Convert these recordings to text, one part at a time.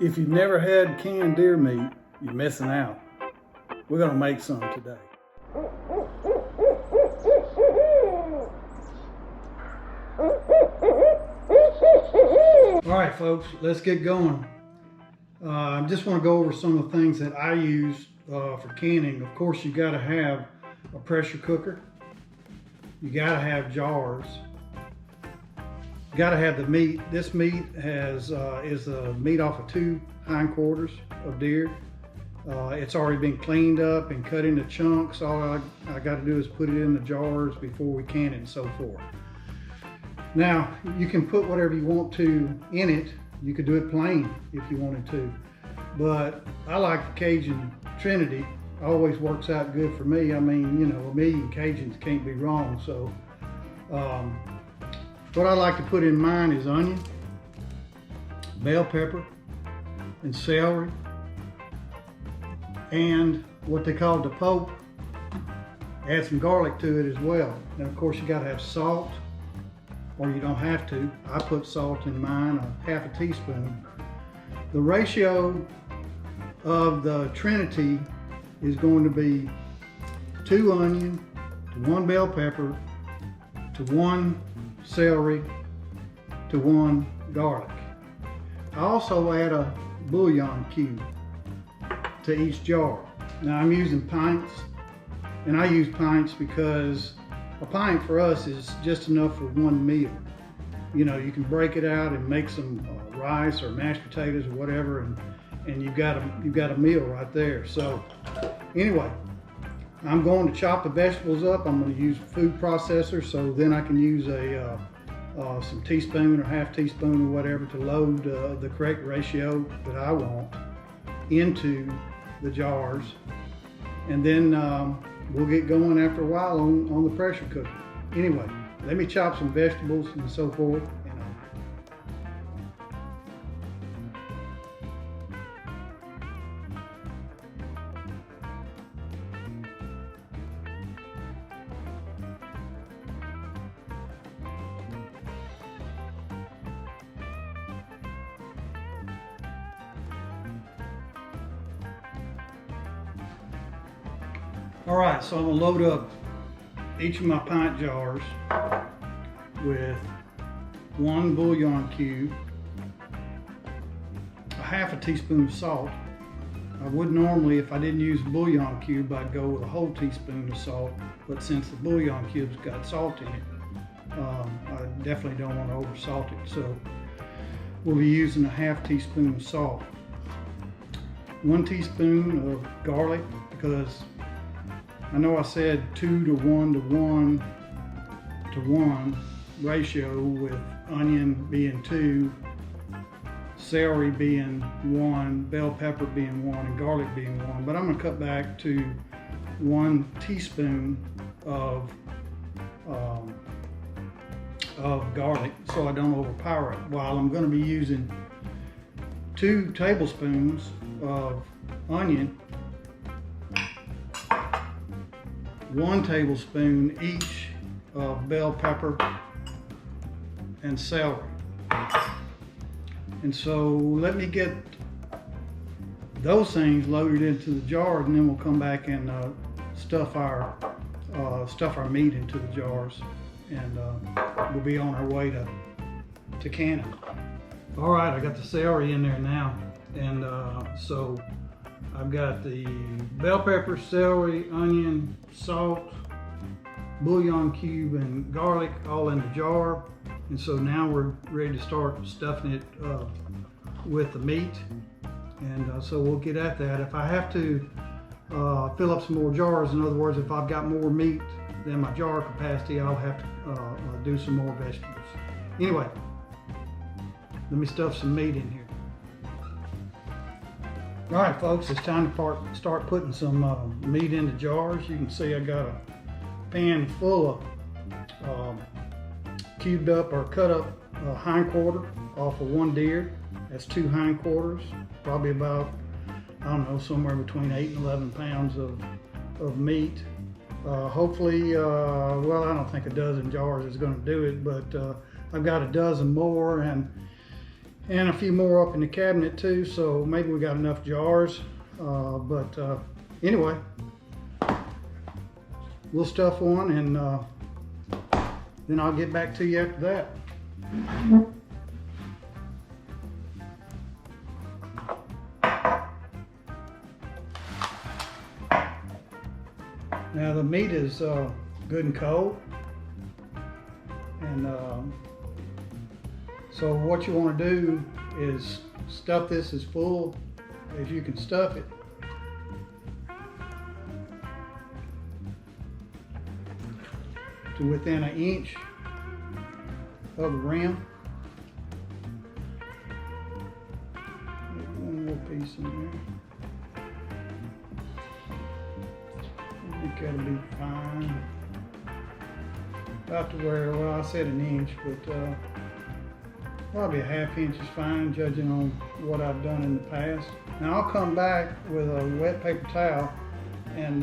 If you've never had canned deer meat, you're missing out. We're gonna make some today. All right, folks, let's get going. I just want to go over some of the things that I use for canning. Of course, you got to have a pressure cooker. You got to have jars. You got to have the meat. This meat is the meat off of 2 hindquarters of deer. It's already been cleaned up and cut into chunks. All I got to do is put it in the jars before we can it and so forth. Now, you can put whatever you want to in it. You could do it plain if you wanted to. But I like the Cajun Trinity. Always works out good for me. I mean, you know, a million Cajuns can't be wrong. So what I like to put in mine is onion, bell pepper, and celery, and what they call the pope. Add some garlic to it as well. And of course, you got to have salt, or you don't have to. I put salt in mine, a half a teaspoon. The ratio of the Trinity is going to be 2 onion to 1 bell pepper to 1 celery to 1 garlic. I also add a bouillon cube to each jar. Now I'm using pints, and I use pints because a pint for us is just enough for 1 meal. You know, you can break it out and make some rice or mashed potatoes or whatever, and you've got a meal right there. So anyway, I'm going to chop the vegetables up. I'm going to use a food processor, so then I can use some teaspoon or half teaspoon or whatever to load the correct ratio that I want into the jars, and then we'll get going after a while on the pressure cooker. Anyway, let me chop some vegetables and so forth. All right, so I'm gonna load up each of my pint jars with 1 bouillon cube, a half a teaspoon of salt. I would normally, if I didn't use the bouillon cube, I'd go with a whole teaspoon of salt, but since the bouillon cube's got salt in it, I definitely don't want to over salt it, so we'll be using a half teaspoon of salt. 1 teaspoon of garlic, because I know I said 2 to 1 to 1 to 1 ratio, with onion being 2, celery being 1, bell pepper being 1, and garlic being 1. But I'm going to cut back to 1 teaspoon of garlic so I don't overpower it, while I'm going to be using 2 tablespoons of onion, 1 tablespoon each of bell pepper and celery. And so let me get those things loaded into the jars, and then we'll come back and stuff our meat into the jars, and we'll be on our way to canning. All right, I got the celery in there now, and so I've got the bell pepper, celery, onion, salt, bouillon cube, and garlic all in the jar. And so now we're ready to start stuffing it with the meat. And so we'll get at that. If I have to fill up some more jars, in other words, if I've got more meat than my jar capacity, I'll have to do some more vegetables. Anyway, let me stuff some meat in here. All right, folks, it's time to start putting some meat into jars. You can see I got a pan full of cubed up or cut up hindquarter off of 1 deer. That's 2 hindquarters, probably about, I don't know, somewhere between 8 and 11 pounds of meat. Hopefully, well, I don't think a dozen jars is going to do it, but I've got a dozen more, and and a few more up in the cabinet too, so maybe we got enough jars. Anyway, we'll stuff one, and then I'll get back to you after that. Now the meat is good and cold, and so what you want to do is stuff this as full as you can stuff it. To within an inch of the rim. One more piece in there. I think that'll be fine. About to where, well, I said an inch, but probably a ½ inch is fine, judging on what I've done in the past. Now I'll come back with a wet paper towel and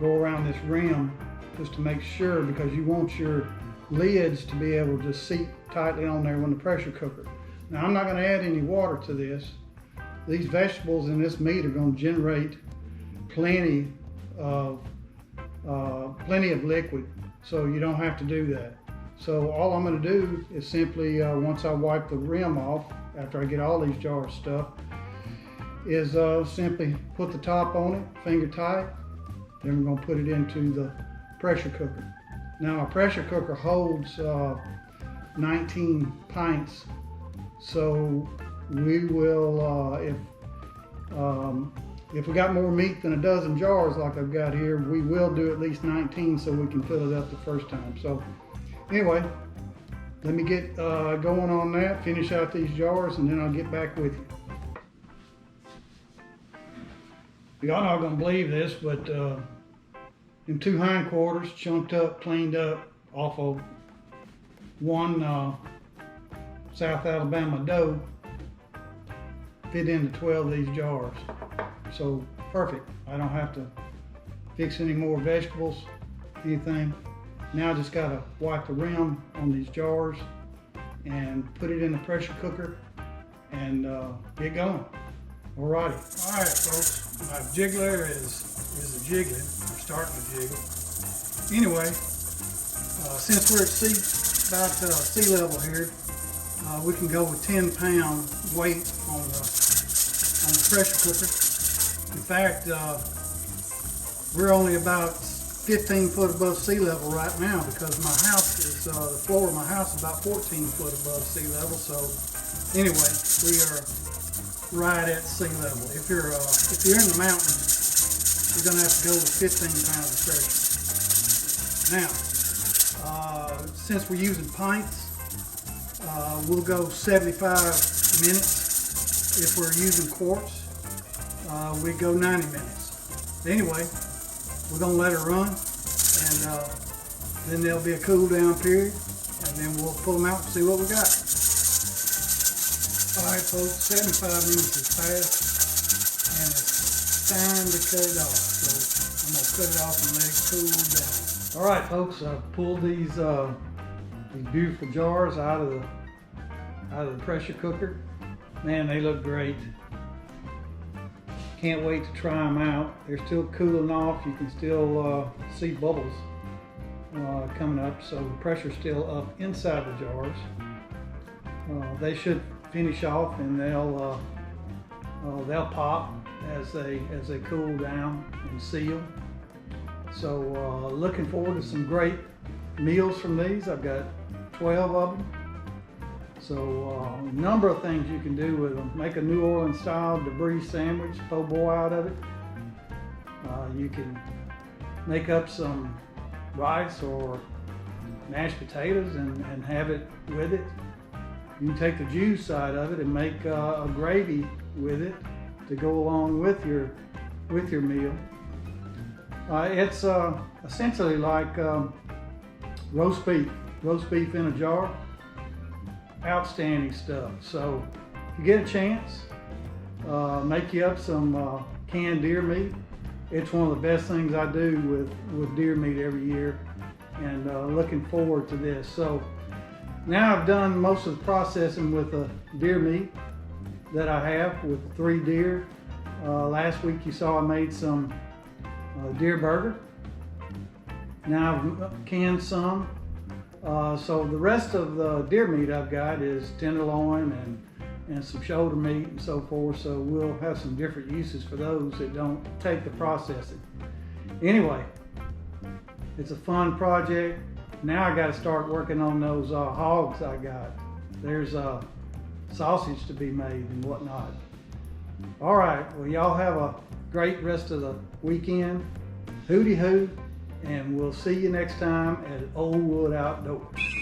go around this rim just to make sure, because you want your lids to be able to seat tightly on there when the pressure cooker. Now I'm not going to add any water to this. These vegetables and this meat are going to generate plenty of liquid, so you don't have to do that. So all I'm going to do is simply, once I wipe the rim off, after I get all these jars stuffed, is simply put the top on it, finger tight. Then we're going to put it into the pressure cooker. Now a pressure cooker holds 19 pints, so we will, if we got more meat than a dozen jars like I've got here, we will do at least 19 so we can fill it up the first time. So anyway, let me get going on that, finish out these jars, and then I'll get back with you. Y'all not gonna believe this, but them 2 hindquarters, chunked up, cleaned up off of one South Alabama doe, fit into 12 of these jars. So perfect. I don't have to fix any more vegetables, anything. Now I just gotta wipe the rim on these jars and put it in the pressure cooker and get going. Alrighty. Alright folks, my jiggler is a jiggling, or starting to jiggle. Anyway, since we're at about sea level here, we can go with 10-pound weight on the pressure cooker. In fact, we're only about 15 foot above sea level right now, because my house is, the floor of my house is about 14 foot above sea level. So anyway, we are right at sea level. If you're in the mountains, you're gonna have to go with 15 pounds of pressure. Now, since we're using pints, we'll go 75 minutes. If we're using quarts, we go 90 minutes. Anyway, we're gonna let it run, and then there'll be a cool down period, and then we'll pull them out and see what we got. All right, folks, 75 minutes has passed, and it's time to cut it off. So I'm gonna cut it off and let it cool down. All right, folks, I've pulled these beautiful jars out of the pressure cooker. Man, they look great. Can't wait to try them out. They're still cooling off. You can still see bubbles coming up, so the pressure's still up inside the jars. They should finish off, and they'll pop as they cool down and seal. So looking forward to some great meals from these. I've got 12 of them. So a number of things you can do with them. Make a New Orleans style debris sandwich, po' boy out of it. You can make up some rice or mashed potatoes and have it with it. You can take the juice side of it and make a gravy with it to go along with your meal. It's essentially like roast beef in a jar. Outstanding stuff. So if you get a chance, make you up some canned deer meat. It's one of the best things I do with deer meat every year, and looking forward to this. So Now I've done most of the processing with the deer meat that I have with the 3 deer. Last week you saw I made some deer burger. Now I've canned some. So the rest of the deer meat I've got is tenderloin and some shoulder meat and so forth. So we'll have some different uses for those that don't take the processing. Anyway, it's a fun project. Now I got to start working on those hogs I got. There's sausage to be made and whatnot. All right, well y'all have a great rest of the weekend. Hooty hoo, and we'll see you next time at Old Wood Outdoors.